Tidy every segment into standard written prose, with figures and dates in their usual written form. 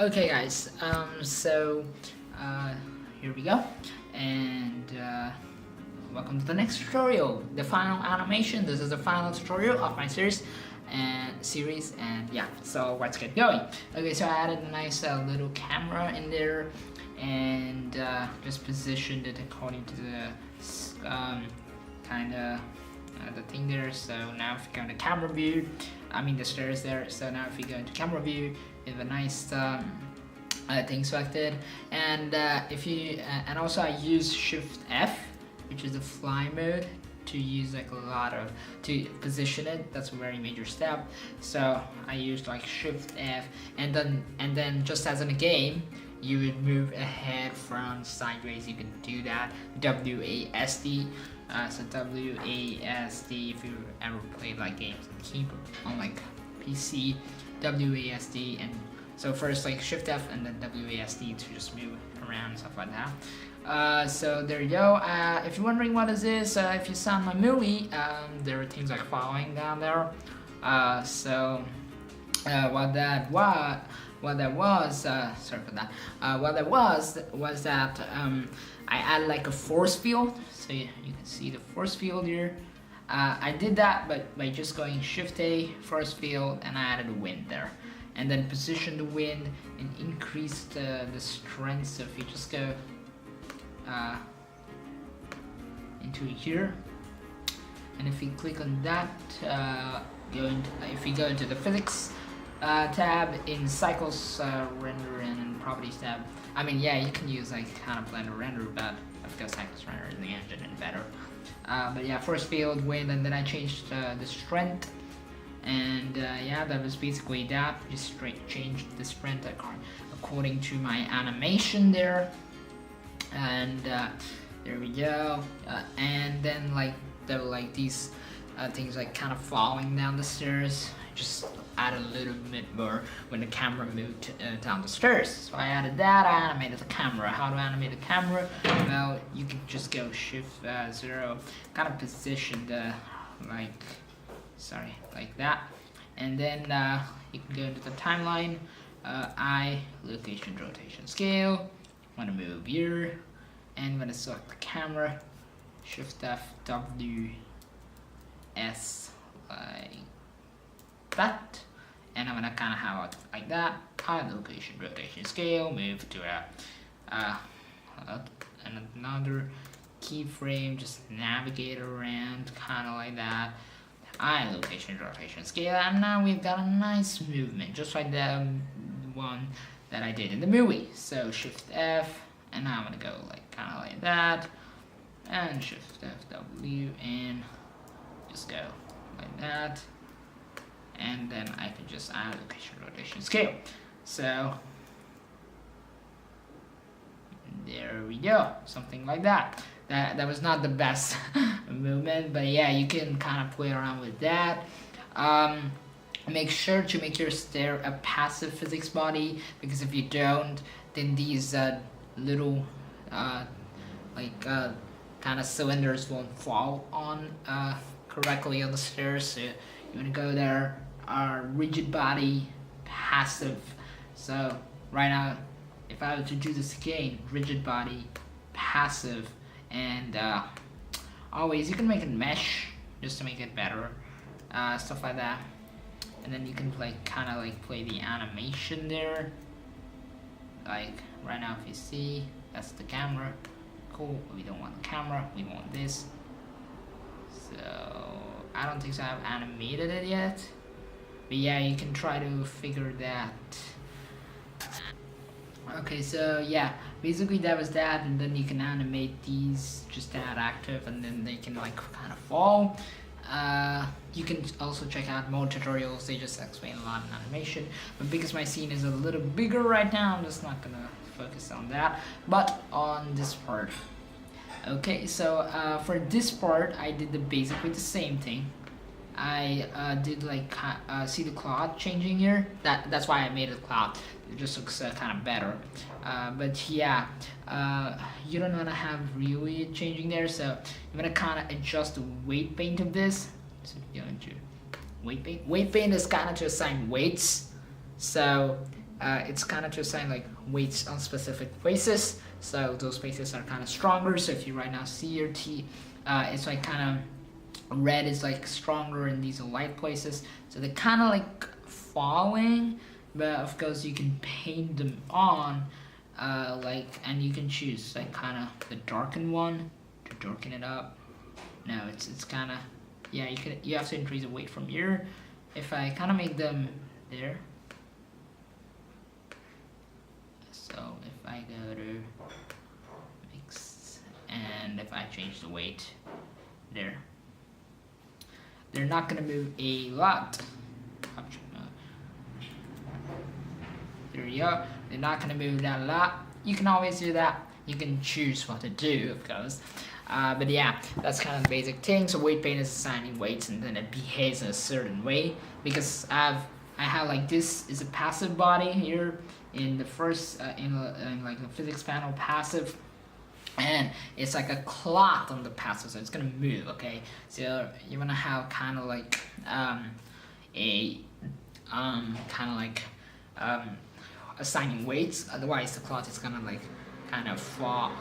Okay guys, here we go, and welcome to the next tutorial, the final animation. This is the final tutorial of my series, and yeah, so let's get going. Okay, so I added a nice little camera in there, and just positioned it according to the kind of the thing there. So now if you go into camera view, the stairs there. So now if you go into camera view, you have a nice thing selected, and and also I use Shift F, which is the fly mode, to use like to position it. That's a very major step. So I used like Shift F, and then just as in a game, you would move ahead, front, sideways. You can do that. WASD. So WASD, if you ever played like games on keyboard on like PC, WASD, and so first like Shift F and then WASD to just move around and stuff like that. So there you go. If you're wondering what is this, if you saw my movie, there are things like following down there. What that was, sorry for that. What that was that I added like a force field, so you can see the force field here. I did that, but by just going Shift A, force field, and I added a wind there, and then position the wind and increase the strength. So if you just go into here, and if you click on that, if you go into the physics tab in cycles, render and properties tab. You can use like kind of blender render, but of course cycles render in the engine and better. But yeah, force field, wind, and then I changed the strength, and yeah, that was basically that. Just changed the strength according to my animation there, and there we go. And then like there were like these things like kind of falling down the stairs. Just add a little bit more when the camera moved down the stairs. So I added that. I animated the camera. How to animate the camera? Well, you can just go Shift 0, kind of position the like that, and then you can go into the timeline. Location, rotation, scale. Want to move here, and when I select the camera, Shift F, W, S, like that, and I'm gonna kind of have it like that. Location, rotation, scale, move to another keyframe, just navigate around kind of like that. Location, rotation, scale, and now we've got a nice movement, just like the one that I did in the movie. So Shift F, and now I'm gonna go like kind of like that, and Shift F, W, and just go like that. And then I can just add location, rotation, scale. So there we go, something like that. That was not the best movement, but yeah, you can kind of play around with that. Make sure to make your stair a passive physics body, because if you don't, then these little kind of cylinders won't fall on correctly on the stairs. So you want to go there. Rigid body, passive. So right now, if I were to do this again, rigid body, passive, and always you can make it mesh just to make it better, stuff like that. And then you can kind of play the animation there. Like right now, if you see, that's the camera. Cool. We don't want the camera. We want this. So I don't think so I've animated it yet. But yeah, you can try to figure that. Okay, so yeah, basically that was that, and then you can animate these, just add active, and then they can kind of fall. You can also check out more tutorials, they just explain a lot in animation. But because my scene is a little bigger right now, I'm just not gonna focus on that, but on this part. Okay, so for this part, I did basically the same thing. I did see the cloud changing here. That's why I made it cloud. It just looks kind of better. But yeah, you don't want to have really changing there. So I'm gonna kind of adjust the weight paint of this. So go into weight paint. Weight paint is kind of to assign weights. So it's kind of to assign like weights on specific places. So those places are kind of stronger. So if you right now see your T, it's like kind of red is like stronger in these light places. So they're kind of like falling, but of course you can paint them on, and you can choose like kind of the darkened one to darken it up. No, it's kind of, yeah, you have to increase the weight from here. If I kind of make them there, so if I go to mix and if I change the weight there, they're not gonna move a lot. There you go. They're not gonna move that a lot. You can always do that. You can choose what to do, of course. But yeah, that's kind of the basic thing. So weight paint is assigning weights and then it behaves in a certain way. Because I have like this is a passive body here in the first in like the physics panel passive, and it's like a clock on the passive, so it's gonna move. Okay, so you're gonna have kind of like assigning weights. Otherwise, the cloth is gonna like kind of fall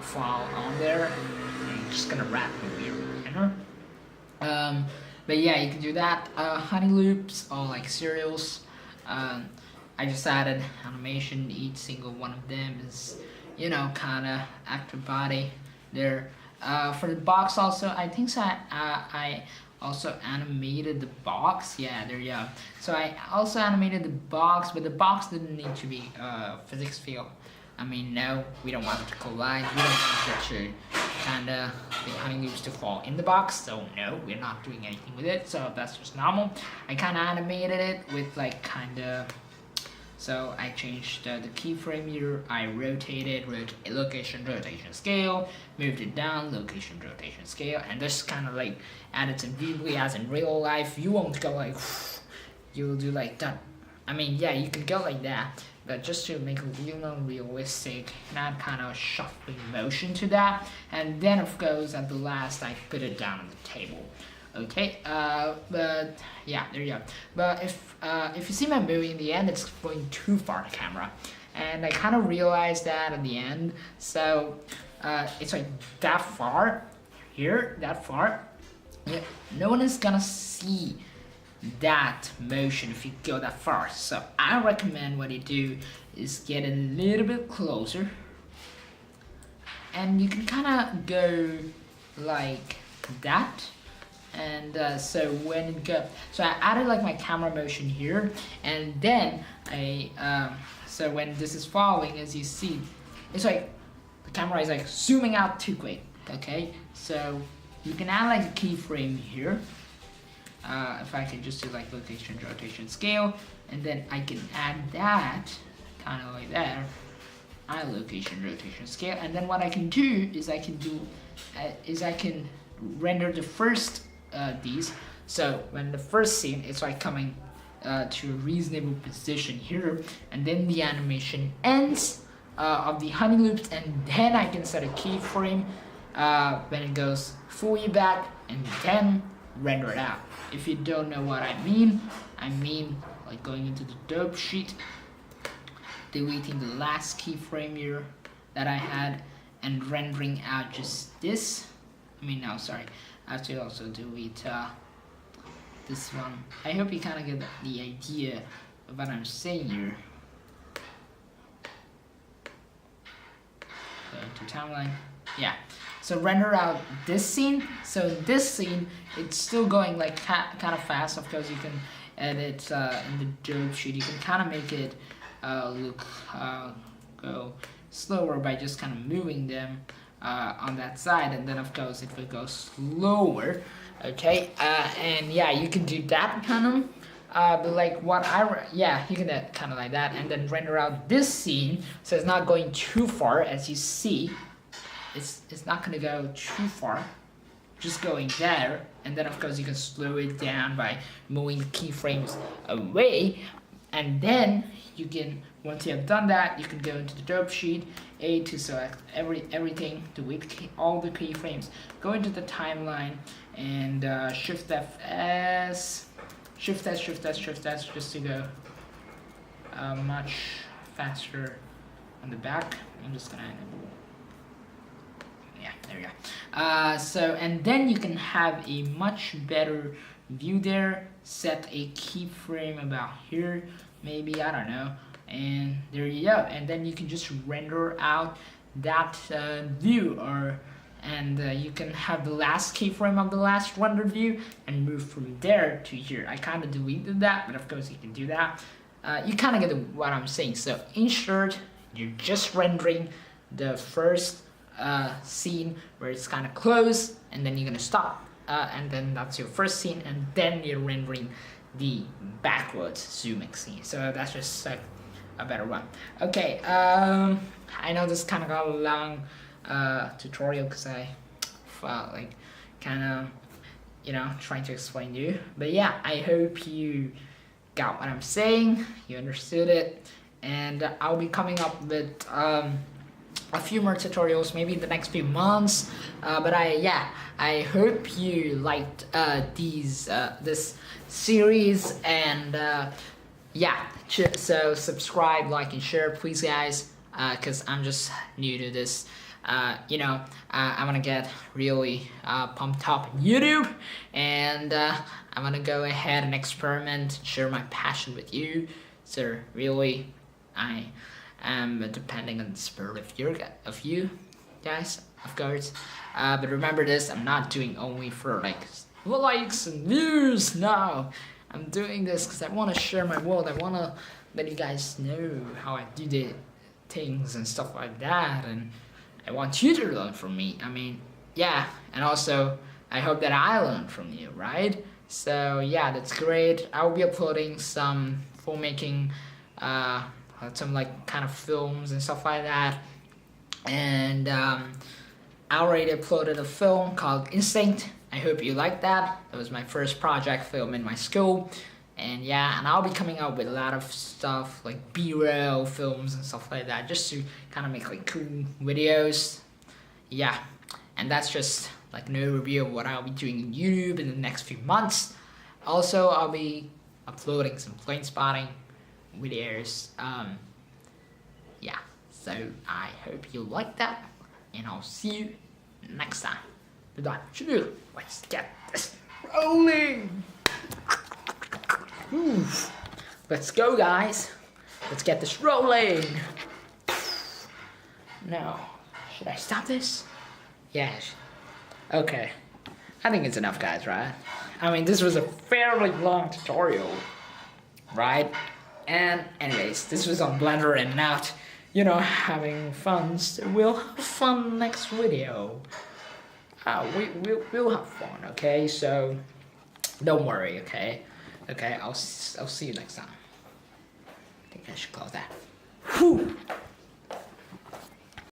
on there, and it's just gonna wrap in a weird manner. But yeah, you can do that. Honey loops or like serials. I just added animation. Each single one of them is, you know, kind of active body there. For the box also, I think so. I also animated the box. Yeah, there you go. So I also animated the box, but the box didn't need to be physics field. I mean, no, we don't want it to collide. We don't want it to kinda the honey loops to fall in the box. So no, we're not doing anything with it. So that's just normal. I kinda animated it with like kinda. So I changed the keyframe here. I rotated, location, rotation, scale, moved it down, location, rotation, scale, and this kind of like added some deeply as in real life. You won't go like, you'll do like that. I mean, yeah, you can go like that, but just to make a real realistic, not kind of shuffling motion to that. And then of course at the last I put it down on the table. Okay, but yeah, there you go. But if you see my movie in the end, it's going too far the camera, and I kind of realized that at the end. So it's like that far, here, that far. Yeah, no one is gonna see that motion if you go that far. So I recommend what you do is get a little bit closer, and you can kind of go like that. And so when it go, so I added like my camera motion here, and then so when this is falling, as you see, it's like the camera is like zooming out too quick. Okay, so you can add like a keyframe here. If I can just do like location, rotation, scale, and then I can add that kind of like that. Location, rotation, scale, and then what I can do is I can render the first these. So when the first scene is like coming to a reasonable position here, and then the animation ends of the honey loops, and then I can set a keyframe when it goes fully back, and then render it out. If you don't know what I mean like going into the dope sheet, deleting the last keyframe here that I had, and rendering out just this. I have to also delete this one. I hope you kind of get the idea of what I'm saying here. Go to timeline. Yeah. So render out this scene. So this scene, it's still going like kind of fast. Of course, you can edit in the dope sheet. You can kind of make it go slower by just kind of moving them on that side, and then of course it will go slower. Okay, and yeah, you can do that kind of, but like you can kind of like that, and then render out this scene so it's not going too far. As you see, it's not gonna go too far, just going there, and then of course you can slow it down by moving the keyframes away, and then you can, once you have done that, you can go into the dope sheet, A to select everything, delete all the keyframes, go into the timeline, and Shift S, just to go much faster on the back. I'm just gonna enable. Yeah, there we go. So, and then you can have a much better view there. Set a keyframe about here, maybe, I don't know. And there you go. And then you can just render out that view, and you can have the last keyframe of the last render view and move from there to here. I kind of deleted that, but of course you can do that. You kind of get what I'm saying. So insert, you're just rendering the first scene where it's kind of close, and then you're gonna stop, and then that's your first scene, and then you're rendering the backwards zooming scene. So that's just like a better one. Okay, I know this kind of got a long tutorial because I felt like kind of, you know, trying to explain to you. But yeah, I hope you got what I'm saying, you understood it, and I'll be coming up with a few more tutorials maybe in the next few months. But I hope you liked this series, and yeah, so subscribe, like, and share, please, guys, because I'm just new to this. You know, I want to get really pumped up on YouTube, and I'm gonna go ahead and experiment, share my passion with you. So really, I am depending on the spirit of you guys, of course. But remember this, I'm not doing only for like likes and views. No, I'm doing this because I want to share my world. I want to let you guys know how I do the things and stuff like that, and I want you to learn from me. I mean, yeah, and also I hope that I learn from you, right? So yeah, that's great. I'll be uploading some filmmaking, some like kind of films and stuff like that. And I already uploaded a film called Instinct. I hope you like that. That was my first project film in my school. And yeah, and I'll be coming out with a lot of stuff like B-roll films and stuff like that, just to kind of make like cool videos. Yeah, and that's just like an overview of what I'll be doing in YouTube in the next few months. Also, I'll be uploading some plane spotting videos. Yeah, so I hope you like that, and I'll see you next time. Goodbye. Let's get this rolling. Oof. Let's go, guys. Let's get this rolling. No. Should I stop this? Yes. Okay. I think it's enough, guys, right? I mean, this was a fairly long tutorial, right? And anyways, this was on Blender and not, you know, having fun. So we'll have fun next video. We'll have fun, okay? So don't worry, okay? Okay, I'll see you next time. I think I should close that. Whew.